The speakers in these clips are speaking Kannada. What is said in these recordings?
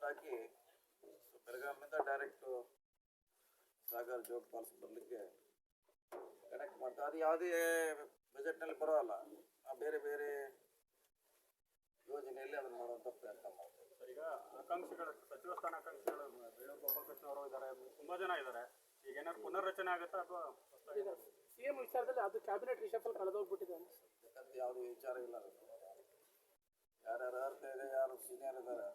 ಹಾಕಿ ಬೆಳಗಾವಿಂದ ಡೈರೆಕ್ಟ್ ಸಾಗರ್ ಜೋಗ್ ಫಾಲ್ಸ್ ಬರಲಿಕ್ಕೆ ಕನೆಕ್ಟ್ ಮಾಡ್ತಾರೆ. ಅದು ಯಾವುದೇ ಬಜೆಟ್ನಲ್ಲಿ ಬರೋಲ್ಲ, ಬೇರೆ ಬೇರೆ ಯೋಜನೆಯಲ್ಲಿ ಅದನ್ನು ಮಾಡುವಂಥ ಪ್ರಯತ್ನ ಮಾಡ್ತಾರೆ. ಈಗ ಆಕಾಂಕ್ಷಿಗಳು, ಸಚಿವ ಸ್ಥಾನ ಆಕಾಂಕ್ಷಿಗಳು ಬೇಳೂರು ಗೋಪಾಲಕೃಷ್ಣ ಅವರು ಇದ್ದಾರೆ, ತುಂಬ ಜನ ಇದ್ದಾರೆ. ಈಗ ಏನಾದ್ರು ಪುನರ್ರಚನೆ ಆಗುತ್ತಾ ಅಥವಾ ಸಿಎಂ ವಿಚಾರದಲ್ಲಿ ಅದು ಕ್ಯಾಬಿನೆಟ್ ರಿಷಫಲ್ ಕಳೆದೋಗ್ಬಿಟ್ಟಿದೆ ಯಾಕಂತ ಯಾವುದೇ ವಿಚಾರ ಇಲ್ಲ. ಯಾರ್ಯಾರು ಅರ್ಥ ಇದೆ, ಯಾರು ಸೀನಿಯರ್ ಇದ್ದಾರೆ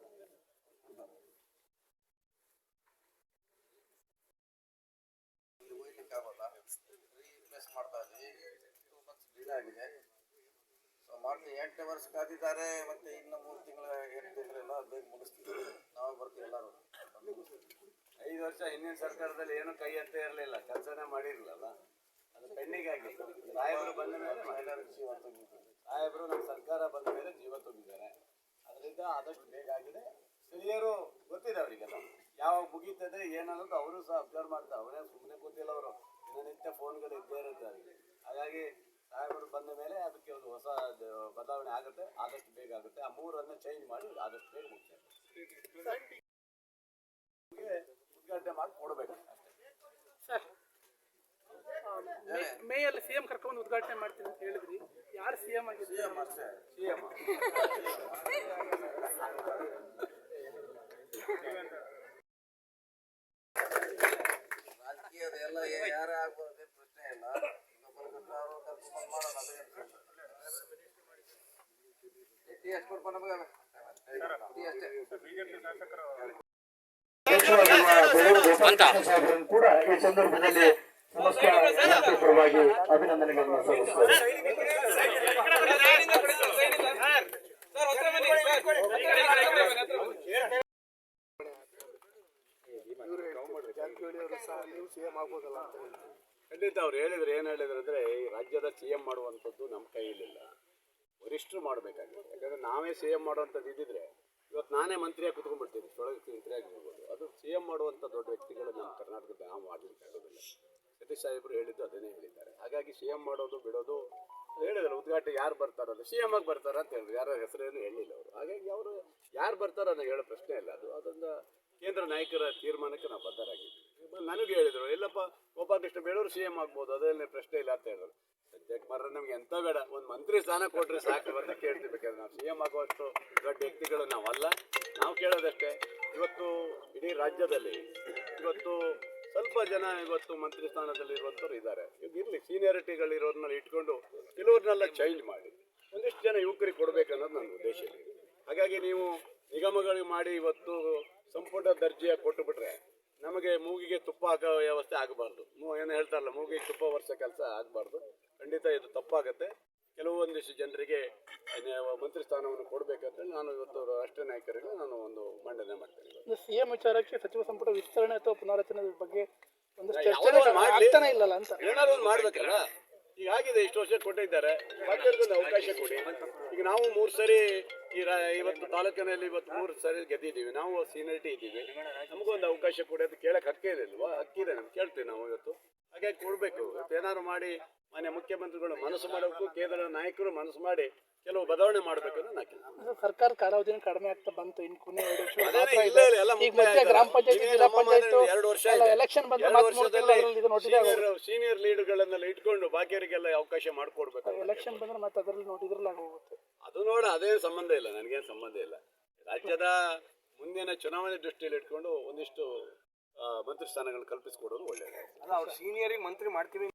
ಇಲ್ಲಿ ಹೋಗ್ಲಿಕ್ಕೆ ಆಗೋಲ್ಲ. ರೀಪ್ಲೇಸ್ ಮಾಡ್ತಾ ಇದ್ವಿ, 2 months ಡಿಲೇ ಆಗಿದೆ. ಸೊ ಮಾಡಿ 8 ವರ್ಷ ಕಾದಿದ್ದಾರೆ. ಮತ್ತೆ ಇನ್ನು 3 ತಿಂಗಳ 8 ತಿಂಗಳೆಲ್ಲ ಬೇಗ ಮುಗಿಸ್ತೀವಿ. ನಾವು ಬರ್ತೀವಿ ಎಲ್ಲರೂ. 5 ವರ್ಷ ಹಿಂದಿನ ಸರ್ಕಾರದಲ್ಲಿ ಏನು ಕೈ ಅಂತ ಇರಲಿಲ್ಲ, ಕೆಲಸನೇ ಮಾಡಿರಲಿಲ್ಲ. ಅದು ಪೆಂಡಿಂಗ್ ಆಗಿತ್ತು. ಸಾಹೇಬರು ಬಂದ ಮೇಲೆ ಜೀವ ತೆಗಿದ್ದೀವಿ. ಸಾಹೇಬರು ನಮ್ಮ ಸರ್ಕಾರ ಬಂದ ಮೇಲೆ ಜೀವ ತುಂಬಿದ್ದಾರೆ. ಅದರಿಂದ ಆದಷ್ಟು ಬೇಗ ಆಗಿದೆ. ಸ್ಥಳೀಯರು ಗೊತ್ತಿದೆ ಅವರಿಗೆಲ್ಲ ಯಾವಾಗ ಮುಗೀತದೆ ಏನನ್ನೋದು ಅವರು ಸಹ ಅಬ್ಸರ್ವ್ ಮಾಡ್ತಾರೆ. ಅವರೇ ಸುಮ್ಮನೆ ಕೂತಿಲ್ಲ, ಅವರು ದಿನನಿತ್ಯ ಫೋನ್ಗಳು ಇದ್ದೇ ಇರುತ್ತೆ ಅವರಿಗೆ. ಹಾಗಾಗಿ ಸಾಹೇಬರು ಬಂದ ಮೇಲೆ ಅದಕ್ಕೆ ಒಂದು ಹೊಸ ಬದಲಾವಣೆ ಆಗುತ್ತೆ, ಆದಷ್ಟು ಬೇಗ ಆಗುತ್ತೆ. ಆ 3 ಚೇಂಜ್ ಮಾಡಿ ಆದಷ್ಟು ಬೇಗ ಮುಗಿಸ್ತಾರೆ. ಉದ್ಘಾಟನೆ ಮಾಡಿ ಕೊಡಬೇಕು ಸರ್. ಮೇಯಲ್ಲಿ ಸಿಎಂ ಕರ್ಕೊಂಡು ಉದ್ಘಾಟನೆ ಮಾಡ್ತೀನಿ ಅಂತ ಹೇಳಿದ್ರಿ, ಯಾರು ಸಿಎಂ ಆಗಿದ್ರು? ಸಿಎಂ ಅಷ್ಟೇ. ಸಿಎಂ ರಾಜಕೀಯದ ಎಲ್ಲ ಯಾರೇ ಆಗ್ಬೋದು, ಪ್ರಶ್ನೆ ಇಲ್ಲ. ಅವರು ಕರ್ಕೊಂಡು ಮಾಡೋಣ. ಎಷ್ಟು ಕೊಡ್ಪ ನಮಗೆ ಅಷ್ಟೇ. ಬಿಜೆಪಿ ಶಾಸಕರು ಕೂಡ ಈ ಸಂದರ್ಭದಲ್ಲಿ ಸಮಸ್ತ ಪರವಾಗಿ ಅಭಿನಂದನೆಗಳನ್ನು ಸಲ್ಲಿಸುತ್ತಾರೆ. ಖಂಡಿತ ಅವ್ರು ಹೇಳಿದ್ರು. ಏನು ಹೇಳಿದ್ರು ಅಂದರೆ, ಈ ರಾಜ್ಯದ CM ಮಾಡುವಂಥದ್ದು ನಮ್ಮ ಕೈಯಲ್ಲಿಲ್ಲ, ವರಿಷ್ಠರು ಮಾಡಬೇಕಾಗಿದೆ. ಯಾಕಂದರೆ ನಾವೇ CM ಮಾಡುವಂಥದ್ದು ಇದ್ದಿದ್ರೆ ಇವತ್ತು ನಾನೇ ಮಂತ್ರಿಯಾಗಿ ಕುತ್ಕೊಂಡ್ಬಿಡ್ತೀನಿ, ಮಂತ್ರಿಯಾಗಿ ಹೋಗ್ಬೋದು. ಅದು CM ಮಾಡುವಂಥ ದೊಡ್ಡ ವ್ಯಕ್ತಿಗಳು ನಮ್ಮ ಕರ್ನಾಟಕದ ನಾವು ಮಾಡಲಿಕ್ಕೆ ಆಗೋದಿಲ್ಲ. ಸತೀಶ್ ಸಾಹೇಬರು ಹೇಳಿದ್ದು ಅದನ್ನೇ ಹೇಳಿದ್ದಾರೆ. ಹಾಗಾಗಿ CM ಮಾಡೋದು ಬಿಡೋದು ಹೇಳಿದ್ರು. ಉದ್ಘಾಟನೆ ಯಾರು ಬರ್ತಾರೋ ಅದು CM ಆಗಿ ಬರ್ತಾರ ಅಂತ ಹೇಳಿದ್ರು. ಯಾರ ಹೆಸರೇನು ಹೇಳಿಲ್ಲ ಅವರು. ಹಾಗಾಗಿ ಅವರು ಯಾರು ಬರ್ತಾರೋ ಅನ್ನೋ ಹೇಳೋ ಪ್ರಶ್ನೆ ಇಲ್ಲ. ಅದೊಂದು ಕೇಂದ್ರ ನಾಯಕರ ತೀರ್ಮಾನಕ್ಕೆ ನಾವು ಬದ್ಧರಾಗಿದ್ವಿ. ನನಗೆ ಹೇಳಿದರು, ಇಲ್ಲಪ್ಪ ಗೋಪಾಲಕೃಷ್ಣ ಬೇಳೂರು CM ಆಗ್ಬೋದು, ಅದರಲ್ಲಿ ಪ್ರಶ್ನೆ ಇಲ್ಲ ಅಂತ ಹೇಳಿದ್ರು. ಸದ್ಯಕ್ಕೆ ಮಾತ್ರ ನಮ್ಗೆ ಎಂತ ಬೇಡ, ಒಂದು ಮಂತ್ರಿ ಸ್ಥಾನ ಕೊಟ್ಟರೆ ಸಾಕು ಅಂತ ಕೇಳ್ತೀವಿ. ಬೇಕಾದ್ರೆ ನಾವು CM ಆಗುವಷ್ಟು ದೊಡ್ಡ ವ್ಯಕ್ತಿಗಳು ನಾವಲ್ಲ. ನಾವು ಕೇಳೋದಷ್ಟೇ, ಇವತ್ತು ಇಡೀ ರಾಜ್ಯದಲ್ಲಿ ಇವತ್ತು ಸ್ವಲ್ಪ ಜನ ಇವತ್ತು ಮಂತ್ರಿ ಸ್ಥಾನದಲ್ಲಿ ಇರುವಂಥವ್ರು ಇದ್ದಾರೆ. ಇರಲಿ, ಸೀನಿಯಾರಿಟಿಗಳಿರೋರನ್ನ ಇಟ್ಕೊಂಡು ಕೆಲವ್ರನ್ನೆಲ್ಲ ಚೇಂಜ್ ಮಾಡಿ ಒಂದಿಷ್ಟು ಜನ ಯುವಕರಿಗೆ ಕೊಡಬೇಕನ್ನೋದು ನನ್ನ ಉದ್ದೇಶ ಇದೆ. ಹಾಗಾಗಿ ನೀವು ನಿಗಮಗಳಿಗೆ ಮಾಡಿ ಇವತ್ತು ಸಂಪುಟ ದರ್ಜೆಯಾಗಿ ಕೊಟ್ಟುಬಿಟ್ರೆ ನಮಗೆ ಮೂಗಿಗೆ ತುಪ್ಪ ಹಾಕೋ ವ್ಯವಸ್ಥೆ ಆಗಬಾರ್ದು. ಏನು ಹೇಳ್ತಾರಲ್ಲ, ಮೂಗಿಗೆ ತುಪ್ಪ ವರ್ಷೋ ಕೆಲಸ ಆಗಬಾರ್ದು. ಖಂಡಿತ ಇದು ತಪ್ಪಾಗುತ್ತೆ. ಕೆಲವೊಂದಿಷ್ಟು ಜನರಿಗೆ ಮಂತ್ರಿ ಸ್ಥಾನವನ್ನು ಕೊಡಬೇಕಂತೇಳಿ ನಾನು ಇವತ್ತು ರಾಷ್ಟ್ರೀಯ ನಾಯಕರಿಗೆ ನಾನು ಒಂದು ಮಂಡನೆ ಮಾಡ್ತೇನೆ. ಸಿಎಂ ವಿಚಾರಕ್ಕೆ ಸಚಿವ ಸಂಪುಟ ವಿಸ್ತರಣೆ ಅಥವಾ ಪುನರಚನೆ ಬಗ್ಗೆ ಒಂದಷ್ಟು ಇಲ್ಲಲ್ಲ ಅಂತ ಏನಾದ್ರು ಒಂದು ಮಾಡ್ಬೇಕಲ್ಲ. ಈಗ ಆಗಿದೆ, ಇಷ್ಟು ವರ್ಷ ಕೊಟ್ಟಿದ್ದಾರೆ, ಮತ್ತೊಂದು ಅವಕಾಶ ಕೊಡಿ. ಈಗ ನಾವು 3 ಸರಿ ಇವತ್ತು ತಾಲೂಕಿನಲ್ಲಿ 3 ಸರಿ ಗೆದ್ದಿದ್ದೀವಿ. ನಾವು ಸೀನಿಯರಿಟಿ ಇದ್ದೀವಿ, ನಮಗೊಂದು ಅವಕಾಶ ಕೊಡಿ ಅಂತ ಕೇಳಕ್ಕೆ ಹಕ್ಕಿದೆ ಅಲ್ವಾ? ಹಕ್ಕಿದೆ, ನಮ್ಗೆ ಕೇಳ್ತೀವಿ ನಾವು ಇವತ್ತು. ಹಾಗಾಗಿ ಕೊಡಬೇಕು. ಏನಾದ್ರು ಮಾಡಿ ಮಾನ್ಯ ಮುಖ್ಯಮಂತ್ರಿಗಳು ಮನಸ್ಸು ಮಾಡಬೇಕು, ಕೇಂದ್ರ ನಾಯಕರು ಮನಸ್ಸು ಮಾಡಿ ಕೆಲವು ಬದಲಾವಣೆ ಮಾಡಬೇಕು ಅಂತ ನಾ ಸರ್ಕಾರ ಕಾಲಾವಧಿ ಕಡಿಮೆ ಆಗ್ತಾ ಬಂತು. ಇನ್ನು ಕೊನೆ ಸೀನಿಯರ್ ಲೀಡರ್ಗಳನ್ನೆಲ್ಲ ಇಟ್ಕೊಂಡು ಬಾಕಿಯವರಿಗೆಲ್ಲ ಅವಕಾಶ ಮಾಡಿಕೊಡ್ಬೇಕು. ಎಲೆಕ್ಷನ್ ಬಂದ್ರೆ ಮತ್ತೆ ಅದರಲ್ಲಿ ನೋಡಿದ್ರಲ್ಲ ಹೋಗುತ್ತೆ. ಅದು ನೋಡ, ಅದೇನು ಸಂಬಂಧ ಇಲ್ಲ, ನನಗೇನು ಸಂಬಂಧ ಇಲ್ಲ. ರಾಜ್ಯದ ಮುಂದಿನ ಚುನಾವಣೆ ದೃಷ್ಟಿಯಲ್ಲಿ ಇಟ್ಕೊಂಡು ಒಂದಿಷ್ಟು ಮಂತ್ರಿ ಸ್ಥಾನಗಳನ್ನು ಕಲ್ಪಿಸಿಕೊಡೋದು ಒಳ್ಳೆಯದು. ಅಲ್ಲ, ಅವ್ರು ಸೀನಿಯರಿಗೆ ಮಂತ್ರಿ ಮಾಡ್ತೀವಿ